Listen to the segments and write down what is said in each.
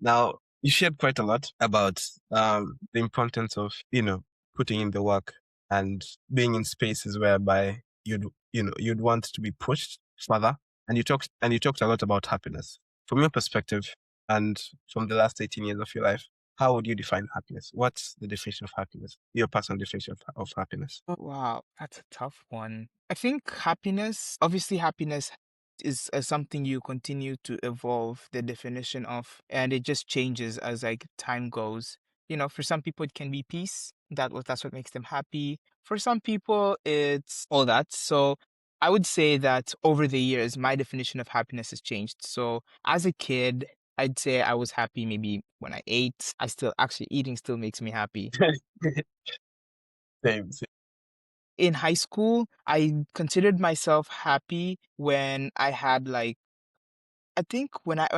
Now, you shared quite a lot about the importance of, putting in the work and being in spaces whereby you'd want to be pushed further. And you talked a lot about happiness. From your perspective and from the last 18 years of your life, how would you define happiness? What's the definition of happiness? Your personal definition of happiness? Oh, wow, that's a tough one. I think happiness, obviously, happiness is something you continue to evolve the definition of, and it just changes as like time goes. For some people, it can be peace. That's what makes them happy. For some people, it's all that. So I would say that over the years, my definition of happiness has changed. So as a kid, I'd say I was happy maybe when I ate. I still actually eating still makes me happy. Same, same. In high school, I considered myself happy when I had like I think when I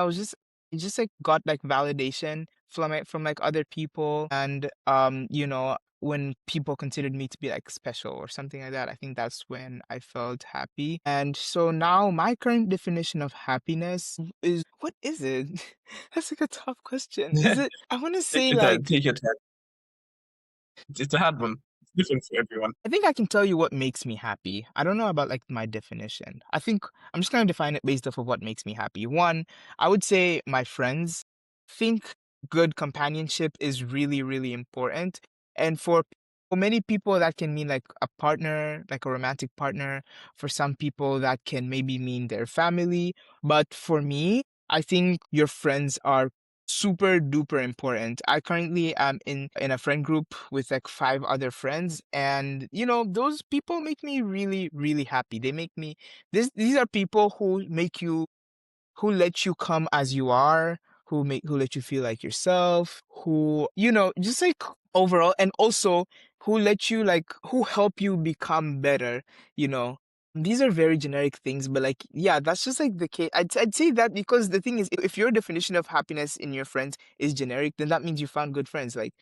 was just like got like validation from like other people and when people considered me to be like special or something like that. I think that's when I felt happy. And so now my current definition of happiness is what is it? That's like a tough question. Is it I want to Take say your time. like Take your time. It's a hard one. It's different for everyone. I think I can tell you what makes me happy. I don't know about like my definition. I think I'm just going to define it based off of what makes me happy. One, I would say my friends. Think good companionship is really, really important. And for many people, that can mean like a partner, like a romantic partner. For some people, that can maybe mean their family. But for me, I think your friends are super duper important. I currently am in a friend group with like five other friends, and those people make me really really happy. They make me these are people who let you come as you are, who let you feel like yourself, who just like overall, and also who let you like who help you become better, you know. These are very generic things, but like yeah, that's just like the case. I'd say that because the thing is, if your definition of happiness in your friends is generic, then that means you found good friends. Like,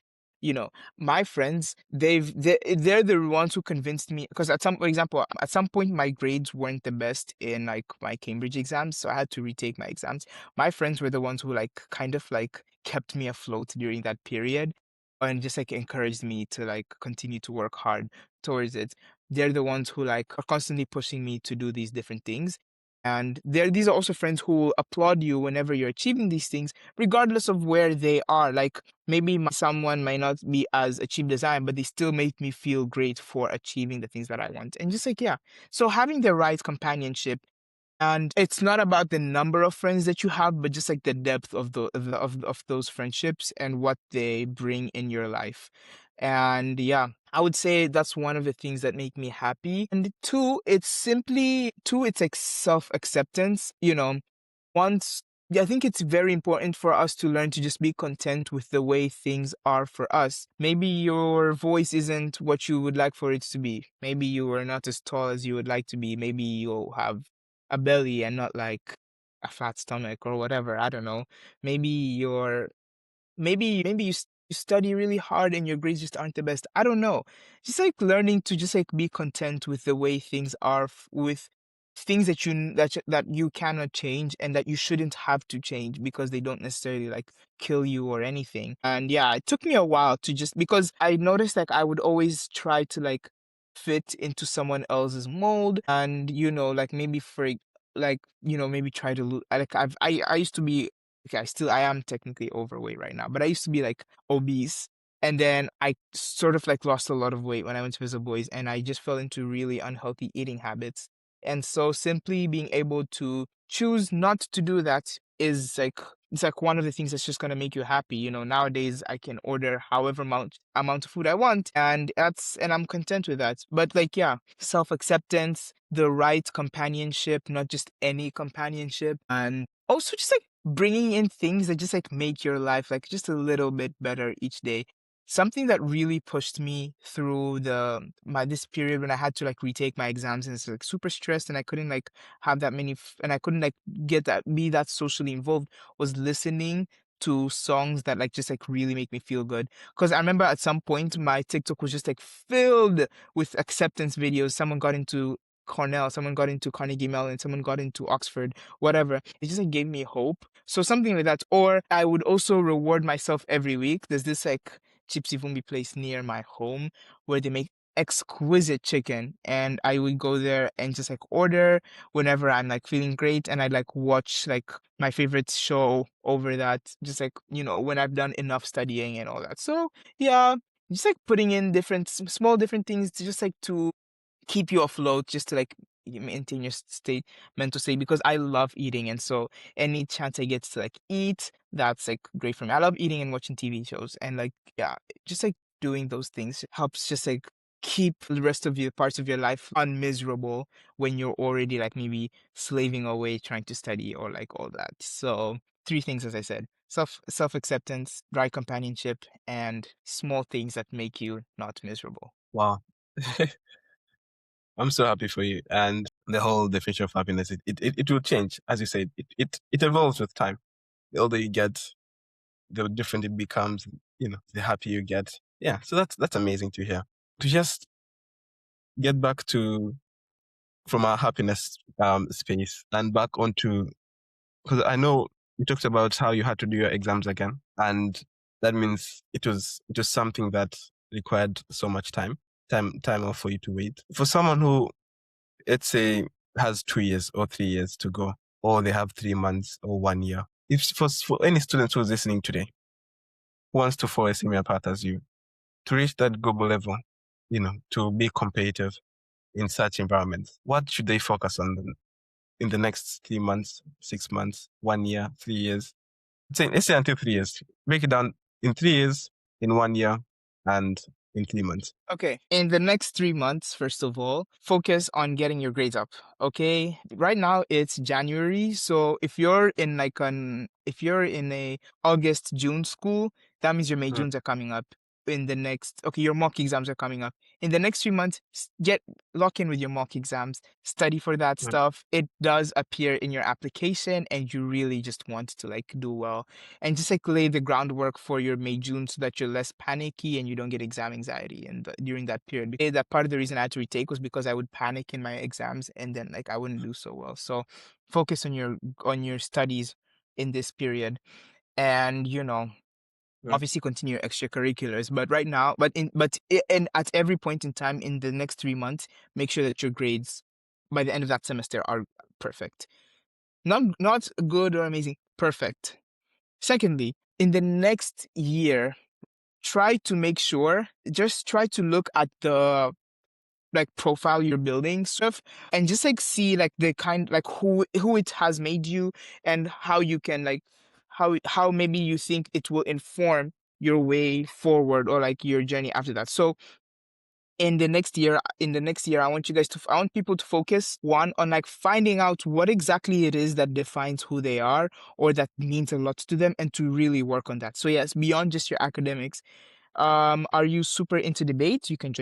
you know, my friends, they're the ones who convinced me because for example, at some point my grades weren't the best in like my Cambridge exams, so I had to retake my exams. My friends were the ones who like kind of like kept me afloat during that period and just like encouraged me to like continue to work hard towards it. They're the ones who like are constantly pushing me to do these different things. And these are also friends who will applaud you whenever you're achieving these things, regardless of where they are. Like maybe someone might not be as achieved as I am, but they still make me feel great for achieving the things that I want. And just like, yeah. So having the right companionship, and it's not about the number of friends that you have, but just like the depth of of those friendships and what they bring in your life. And yeah, I would say that's one of the things that make me happy. And two, it's like self-acceptance, once yeah, I think it's very important for us to learn to just be content with the way things are for us. Maybe your voice isn't what you would like for it to be. Maybe you are not as tall as you would like to be. Maybe you'll have a belly and not like a fat stomach or whatever. I don't know. Maybe you're maybe you study really hard and your grades just aren't the best. I don't know. Just like learning to just like be content with the way things are, with things that you cannot change and that you shouldn't have to change because they don't necessarily like kill you or anything. And yeah, it took me a while to just because I noticed like I would always try to like fit into someone else's mold, and like maybe maybe try to like I used to be. Okay, I am technically overweight right now, but I used to be like obese. And then I sort of like lost a lot of weight when I went to visit boys, and I just fell into really unhealthy eating habits. And so simply being able to choose not to do that is like it's like one of the things that's just gonna make you happy. Nowadays I can order however amount of food I want, and I'm content with that. But like yeah, self-acceptance, the right companionship, not just any companionship, and also just like bringing in things that just like make your life like just a little bit better each day. Something that really pushed me through this period when I had to like retake my exams and it's like super stressed and I couldn't like have that many and I couldn't like be that socially involved, was listening to songs that like just like really make me feel good. Because I remember at some point my TikTok was just like filled with acceptance videos. Someone got into Cornell, someone got into Carnegie Mellon, someone got into Oxford, whatever. It just like gave me hope. So something like that. Or I would also reward myself every week. There's this like Chipsy Vumbi place near my home where they make exquisite chicken, and I would go there and just like order whenever I'm like feeling great, and I'd like watch like my favorite show over that, just like, when I've done enough studying and all that. So yeah, just like putting in different small different things to just like to keep you afloat, just to like maintain your mental state, because I love eating, and so any chance I get to like eat, that's like great for me. I love eating and watching TV shows, and like yeah, just like doing those things helps just like keep the rest of your parts of your life unmiserable when you're already like maybe slaving away trying to study or like all that. So three things, as I said: self acceptance, right companionship, and small things that make you not miserable. Wow. I'm so happy for you. And the whole definition of happiness, it will change. As you said, it evolves with time. The older you get, the different it becomes, the happier you get. Yeah. So that's amazing to hear. To just get back to from our happiness space and back onto, because I know you talked about how you had to do your exams again, and that means it was something that required so much time off for you to wait. For someone who, let's say, has 2 years or 3 years to go, or they have 3 months or 1 year, if for any student who's listening today who wants to follow a similar path as you, to reach that global level, to be competitive in such environments, what should they focus on in the next 3 months, 6 months, 1 year, 3 years? Let's say until 3 years. Break it down in 3 years, in 1 year, and in 3 months. Okay, in the next 3 months, first of all, focus on getting your grades up. Okay, right now it's January, so if you're in a August June school, that means your May Mm, Junes are coming up. Okay, your mock exams are coming up. In the next 3 months, get lock in with your mock exams, study for that mm, stuff. It does appear in your application, and you really just want to like do well, and just like lay the groundwork for your May June so that you're less panicky and you don't get exam anxiety during that period. Because that part of the reason I had to retake was because I would panic in my exams and then like I wouldn't do so well. So focus on your studies in this period, and mm, obviously continue your extracurriculars. But right now, and at every point in time in the next 3 months, make sure that your grades by the end of that semester are perfect. Not good or amazing, perfect. Secondly, in the next year, just try to look at the like profile you're building stuff, and just like see like the kind like who it has made you, and how you can like how maybe you think it will inform your way forward or like your journey after that. So in the next year, I want people to focus one on like finding out what exactly it is that defines who they are or that means a lot to them, and to really work on that. So yes, beyond just your academics, are you super into debate? You can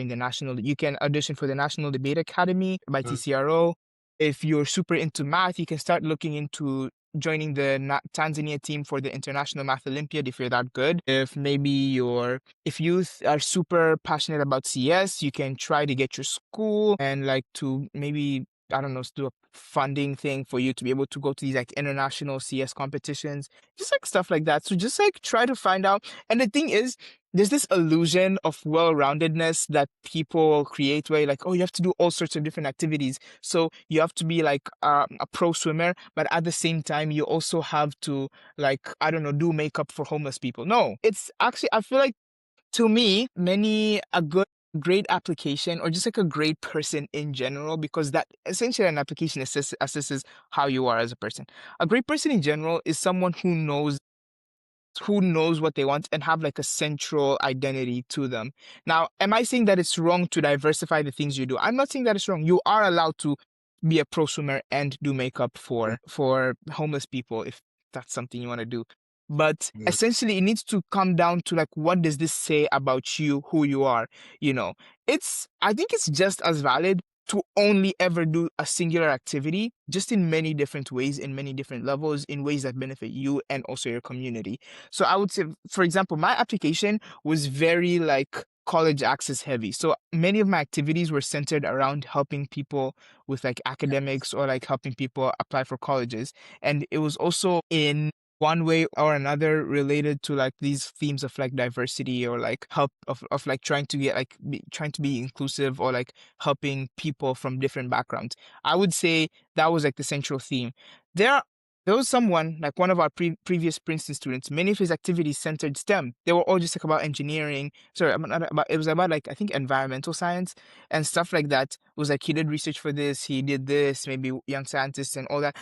audition for the National Debate Academy by mm, TCRO. If you're super into math, you can start looking into joining the Tanzania team for the International Math Olympiad if you're that good. If youth are super passionate about CS, you can try to get your school and like to maybe, I don't know, do a funding thing for you to be able to go to these like international CS competitions, just like stuff like that. So just like try to find out. And the thing is, there's this illusion of well-roundedness that people create where like, oh, you have to do all sorts of different activities. So you have to be like a pro swimmer, but at the same time, you also have to like, I don't know, do makeup for homeless people. No, it's actually, I feel like to me, a great application, or just like a great person in general, because that essentially an application assesses how you are as a person. A great person in general is someone who knows what they want and have like a central identity to them. Now, am I saying that it's wrong to diversify the things you do? I'm not saying that it's wrong. You are allowed to be a prosumer and do makeup mm, for homeless people if that's something you want to do. But mm, essentially, it needs to come down to like, what does this say about you, who you are? You know, I think it's just as valid to only ever do a singular activity, just in many different ways, in many different levels, in ways that benefit you and also your community. So I would say, for example, my application was very like college access heavy. So many of my activities were centered around helping people with like academics or like helping people apply for colleges. And it was also in one way or another related to like these themes of like diversity or like help of like trying to get like trying to be inclusive or like helping people from different backgrounds. I would say that was like the central theme. There there was someone, like one of our previous Princeton students, many of his activities centered STEM. They were all just like about engineering. Sorry, not about, it was about like, I think, environmental science and stuff like that. It was like he did research for this, he did this, maybe young scientists and all that.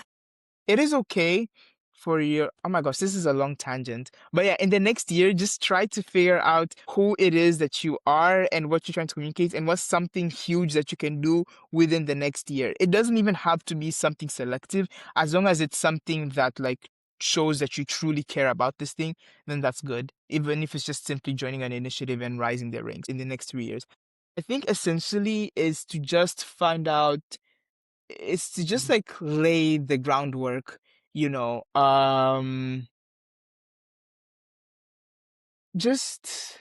It is okay for your, oh my gosh, this is a long tangent. But yeah, in the next year, just try to figure out who it is that you are and what you're trying to communicate and what's something huge that you can do within the next year. It doesn't even have to be something selective. As long as it's something that like shows that you truly care about this thing, then that's good. Even if it's just simply joining an initiative and rising their ranks in the next 3 years. I think essentially is to just find out, is to just like lay the groundwork, you know, just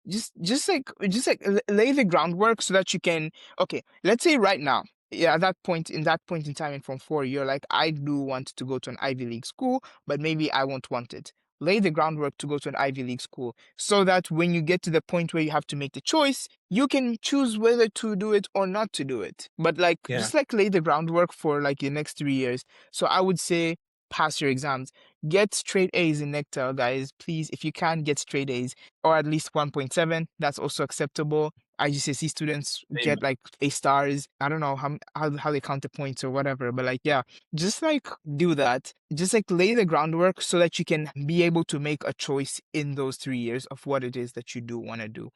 lay the groundwork so that you can, okay, let's say right now, yeah, at that point, in that point in time in Form 4, you're like, I do want to go to an Ivy League school, but maybe I won't want it. Lay the groundwork to go to an Ivy League school so that when you get to the point where you have to make the choice, you can choose whether to do it or not to do it. But like, Yeah. just like lay the groundwork for like the next 3 years. So I would say pass your exams, get straight A's in Nectar, guys. Please, if you can, get straight A's or at least 1.7. That's also acceptable. IGCSE students Amen. get like A stars. I don't know how they count the points or whatever, but like, yeah, just like do that. Just like lay the groundwork so that you can be able to make a choice in those 3 years of what it is that you do want to do.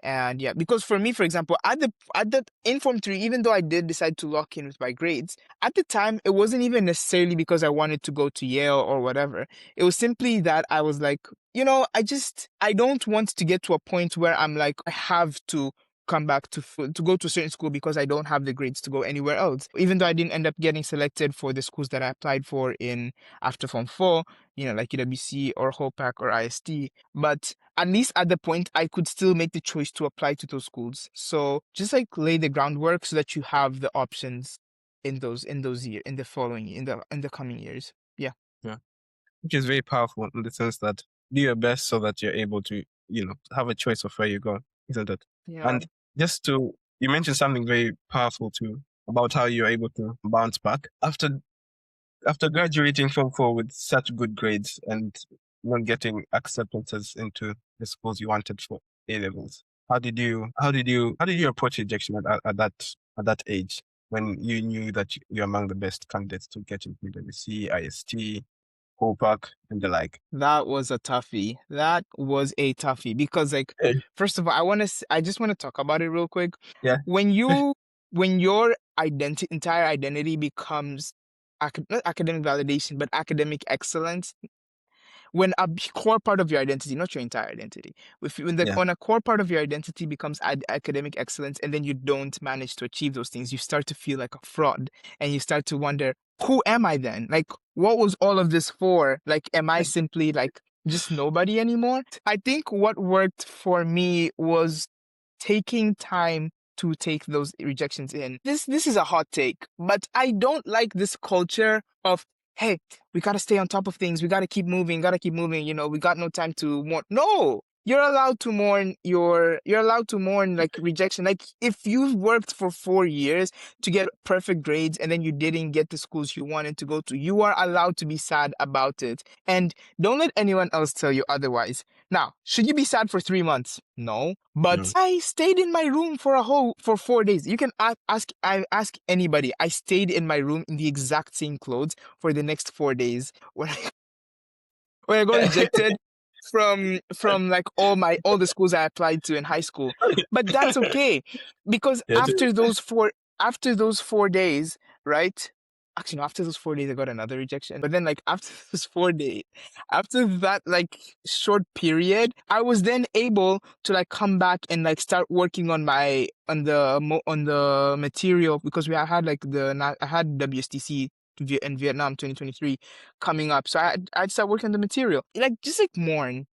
And yeah, because for me, for example, at the in Form 3, even though I did decide to lock in with my grades, at the time it wasn't even necessarily because I wanted to go to Yale or whatever. It was simply that I was like, I don't want to get to a point where I'm like, I have to come back to go to a certain school because I don't have the grades to go anywhere else. Even though I didn't end up getting selected for the schools that I applied for in after Form 4, like UWC or HOPAC or IST. But at least at the point I could still make the choice to apply to those schools. So just like lay the groundwork so that you have the options in those years, in the following, in the coming years. Yeah. Yeah. Which is very powerful in the sense that do your best so that you're able to, have a choice of where you go, isn't it? Yeah. And you mentioned something very powerful too about how you're able to bounce back after graduating from 4 with such good grades and not getting acceptances into the schools you wanted for A levels. How did you approach rejection at that age when you knew that you're among the best candidates to get into the IST, Park, and the like? That was a toughie. That was a toughie because, like, Hey. first of all, I just want to talk about it real quick. Yeah. When your entire identity becomes not academic validation, but academic excellence, when a core part of your identity, not your entire identity, Yeah. when a core part of your identity becomes academic excellence, and then you don't manage to achieve those things, you start to feel like a fraud, and you start to wonder, who am I then? Like, what was all of this for? Like, am I simply like just nobody anymore? I think what worked for me was taking time to take those rejections in. This is a hot take, but I don't like this culture of, hey, we gotta stay on top of things, we gotta keep moving, we got no time to mourn. No, you're allowed to mourn you're allowed to mourn like rejection. Like if you've worked for 4 years to get perfect grades and then you didn't get the schools you wanted to go to, you are allowed to be sad about it. And don't let anyone else tell you otherwise. Now, should you be sad for 3 months? No. But No. I stayed in my room for 4 days. You can ask anybody. I stayed in my room in the exact same clothes for the next 4 days. When I got rejected from like all the schools I applied to in high school. But that's okay because Yeah. after those 4 days, right? actually no, after those 4 days I got another rejection. But then like after those 4 days, after that like short period, I was then able to like come back and like start working on my on the material, because I had like I had WSTC in Vietnam 2023 coming up. So I'd start working on the material. Like just like mourn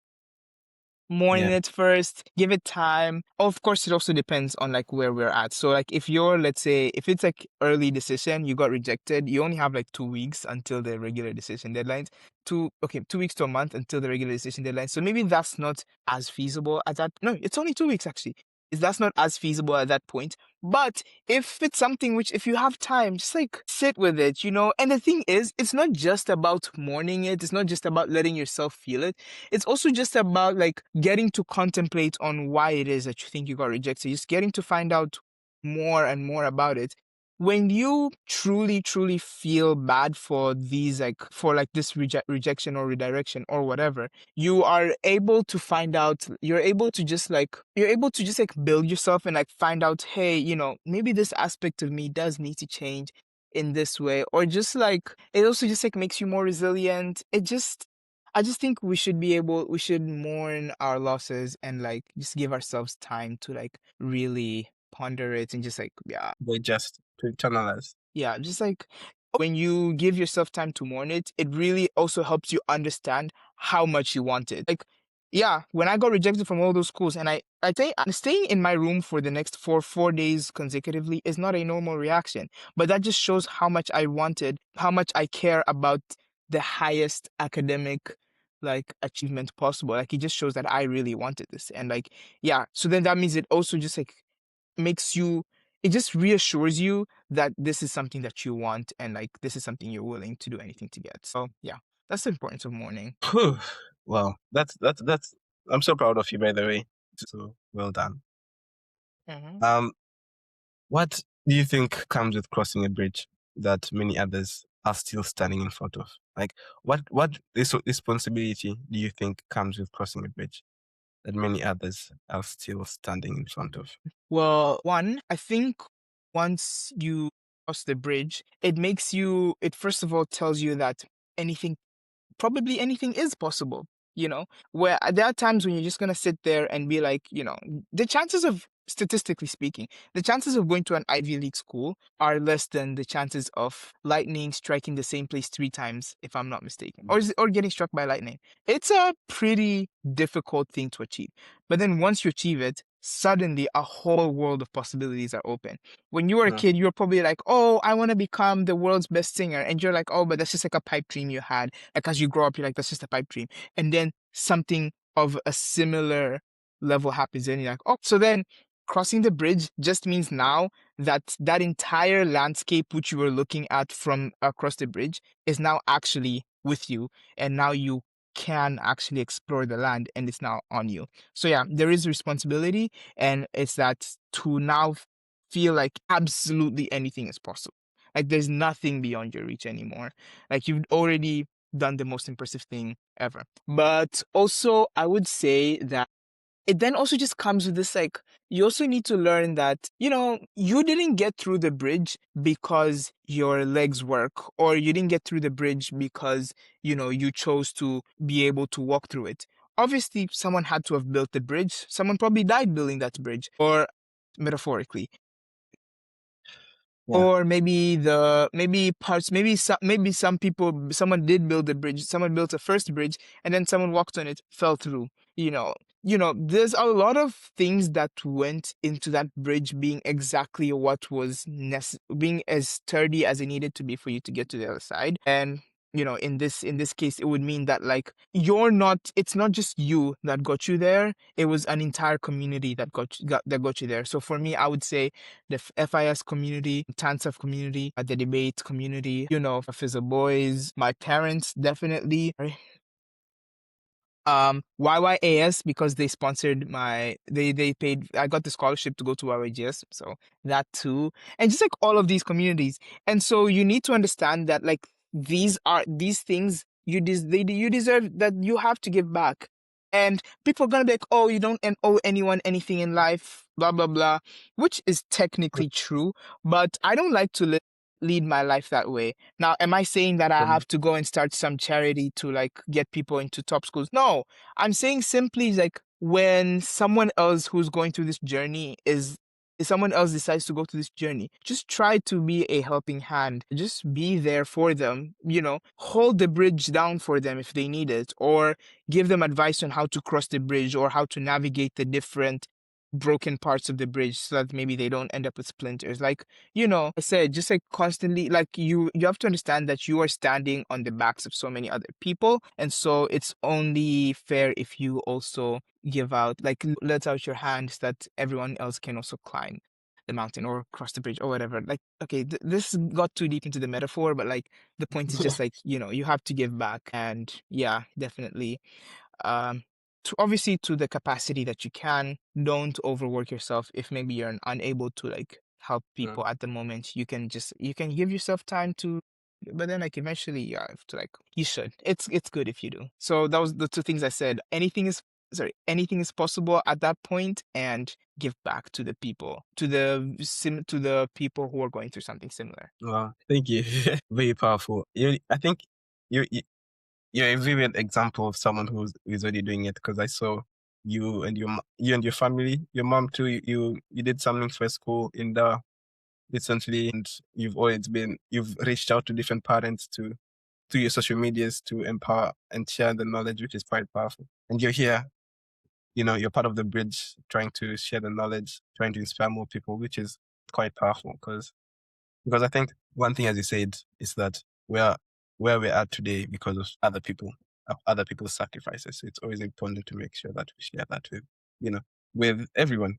Yeah. it first, give it time. Of course, it also depends on like where we're at. So like if you're, let's say, if it's like early decision, you got rejected, you only have like 2 weeks until the regular decision deadlines. 2 weeks to a month until the regular decision deadline. So maybe that's not as feasible at that. No, it's only 2 weeks actually. Is that's not as feasible at that point. But if it's something which, if you have time, just like sit with it, you know. And the thing is, it's not just about mourning it. It's not just about letting yourself feel it. It's also just about like getting to contemplate on why it is that you think you got rejected. Just getting to find out more and more about it. When you truly, truly feel bad for these, like for like this rejection or redirection or whatever, you are able to find out, you're able to just like build yourself and like find out, hey, you know, maybe this aspect of me does need to change in this way. Or just like, it also just like makes you more resilient. I just think we should mourn our losses and like just give ourselves time to like really ponder it and just like, yeah, They just to internalize. yeah, just like when you give yourself time to mourn it, it really also helps you understand how much you want it. Like, yeah, when I got rejected from all those schools, and I think staying in my room for the next 4 days consecutively is not a normal reaction. But that just shows how much I wanted, how much I care about the highest academic like achievement possible. Like it just shows that I really wanted this. And like, yeah, so then that means it also just like makes you, it just reassures you that this is something that you want and like this is something you're willing to do anything to get. So yeah, that's the importance of mourning. Whew. Well, that's. I'm so proud of you, by the way. So well done. Hmm. Um, what do you think comes with crossing a bridge that many others are still standing in front of? Like, what responsibility do you think comes with crossing a bridge that many others are still standing in front of? Well, one, I think once you cross the bridge, it makes you, it first of all tells you that anything, probably anything is possible, you know, where there are times when you're just going to sit there and be like, you know, the chances of, statistically speaking, the chances of going to an Ivy League school are less than the chances of lightning striking the same place 3 times, if I'm not mistaken, or getting struck by lightning. It's a pretty difficult thing to achieve. But then once you achieve it, suddenly a whole world of possibilities are open. When you were a Mm. kid, you're probably like, oh, I want to become the world's best singer. And you're like, oh, but that's just like a pipe dream you had. Like as you grow up, you're like, that's just a pipe dream. And then something of a similar level happens. And you're like, oh, so then crossing the bridge just means now that that entire landscape which you were looking at from across the bridge is now actually with you. And now you can actually explore the land and it's now on you. So yeah, there is responsibility, and it's that to now feel like absolutely anything is possible. Like there's nothing beyond your reach anymore. Like you've already done the most impressive thing ever. But also, I would say that it then also just comes with this like, you also need to learn that, you know, you didn't get through the bridge because your legs work, or you didn't get through the bridge because, you know, you chose to be able to walk through it. Obviously, someone had to have built the bridge. Someone probably died building that bridge, or metaphorically. Yeah. Or maybe some people, someone did build a bridge, someone built a first bridge, and then someone walked on it, fell through. You know, there's a lot of things that went into that bridge being exactly what was being as sturdy as it needed to be for you to get to the other side. And in this case, it would mean that like it's not just you that got you there. It was an entire community that got you there. So for me, I would say the FIS community, TANSAF community, the debate community, Fizzle Boys, my parents definitely. YYAS, because they sponsored they paid, I got the scholarship to go to YYGS, so that too. And just like all of these communities. And so you need to understand that like these things you deserve, that you have to give back. And people are gonna be like, oh, you don't owe anyone anything in life, blah blah blah, which is technically true, but I don't like to lead my life that way. Now, am I saying that I Um, have to go and start some charity to like get people into top schools? No, I'm saying simply like when someone else who's going through this journey is if someone else decides to go through this journey, just try to be a helping hand. Just be there for them, hold the bridge down for them if they need it, or give them advice on how to cross the bridge or how to navigate the different broken parts of the bridge so that maybe they don't end up with splinters. Like, I said, just like constantly, like you have to understand that you are standing on the backs of so many other people. And so it's only fair if you also give out, like let out your hand so that everyone else can also climb the mountain or cross the bridge or whatever. Like, okay, this got too deep into the metaphor, but like the point is just like, you have to give back. And yeah, definitely um, obviously to the capacity that you can. Don't overwork yourself. If maybe you're unable to like help mm, people at the moment, you can give yourself time to. But then like eventually you have to like you should. It's good if you do. So that was the two things I said. Anything is possible at that point, and give back to the people, to the people who are going through something similar. well, thank you. Very powerful. I think you, you're a vivid example of someone who's already doing it, because I saw you and your family, your mom too. You did something for school in the recently, and you've reached out to different parents to your social medias to empower and share the knowledge, which is quite powerful. And you're here, you're part of the bridge, trying to share the knowledge, trying to inspire more people, which is quite powerful. Because I think one thing, as you said, is that we're where we're at today because of other people's sacrifices. So it's always important to make sure that we share that with everyone.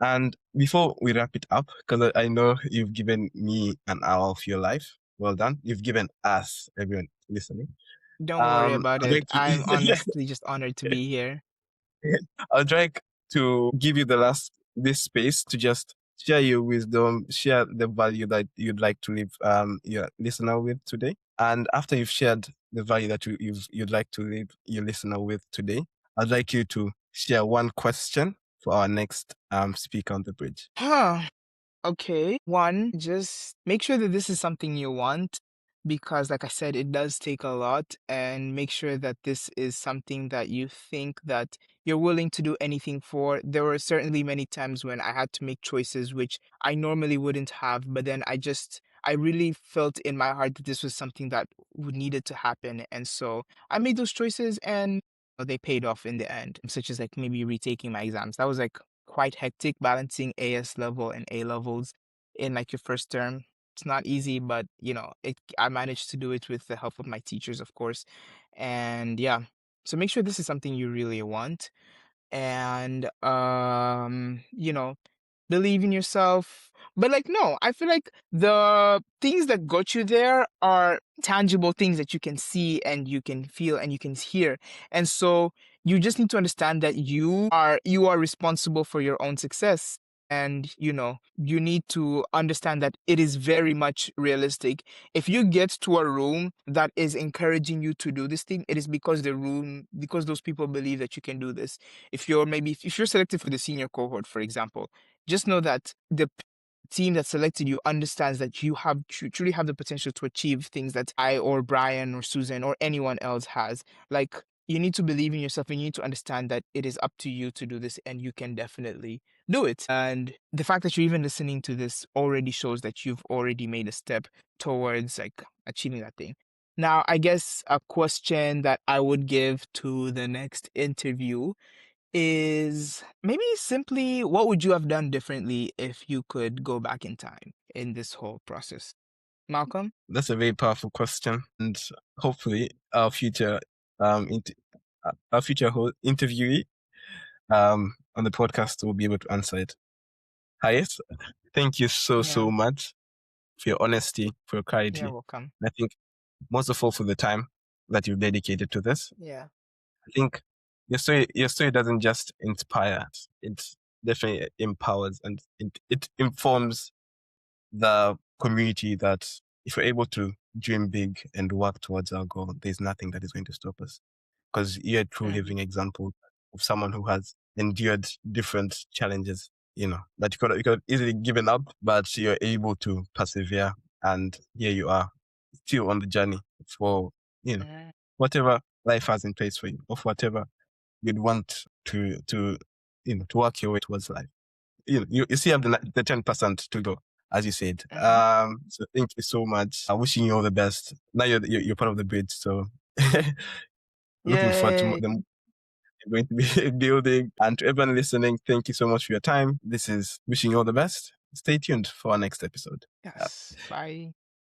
And before we wrap it up, because I know you've given me an hour of your life. Well done. You've given us, everyone listening. Don't worry about I'd it. like I'm to honestly just honored to be here. I'd like to give you this space to just share your wisdom, share the value that you'd like to leave your listener with today. And after you've shared the value that you'd like to leave your listener with today, I'd like you to share one question for our next speaker on the bridge. Huh. Okay. One, just make sure that this is something you want because, like I said, it does take a lot. And make sure that this is something that you think that you're willing to do anything for. There were certainly many times when I had to make choices which I normally wouldn't have, but then I really felt in my heart that this was something that needed to happen. And so I made those choices and they paid off in the end, such as like maybe retaking my exams. That was like quite hectic balancing AS level and A levels in like your first term. It's not easy, but I managed to do it with the help of my teachers, of course. And yeah, so make sure this is something you really want. And believe in yourself. But like no, I feel like the things that got you there are tangible things that you can see and you can feel and you can hear. And so you just need to understand that you are responsible for your own success. And you need to understand that it is very much realistic. If you get to a room that is encouraging you to do this thing, it is because those people believe that you can do this. If you're selected for the senior cohort, for example, just know that the team that selected you understands that you truly have the potential to achieve things that I or Brian or Susan or anyone else has. Like, you need to believe in yourself and you need to understand that it is up to you to do this and you can definitely do it. And the fact that you're even listening to this already shows that you've already made a step towards like achieving that thing. Now, I guess a question that I would give to the next interview is maybe simply what would you have done differently if you could go back in time in this whole process? Malcolm? That's a very powerful question, and hopefully um int- our future interviewee on the podcast will be able to answer it. Hayes, thank you Yeah, so much for your honesty, for your you're clarity. welcome. I think most of all for the time that you've dedicated to this. Yeah. I think your story doesn't just inspire us; it definitely empowers, and it informs the community that if we're able to dream big and work towards our goal, there's nothing that is going to stop us. Because you're a true Mhm. living example of someone who has endured different challenges, that you could have easily given up, but you're able to persevere and here you are, still on the journey for, you know, Mhm. whatever life has in place for you, or whatever you'd want to to work your way towards life. You still have the 10% to go, as you said. Mhm. So thank you so much. I'm wishing you all the best. Now you're part of the bridge, so looking forward to Yay. them going to be building. And to everyone listening, thank you so much for your time. This is wishing you all the best. Stay tuned for our next episode. Yes. Bye.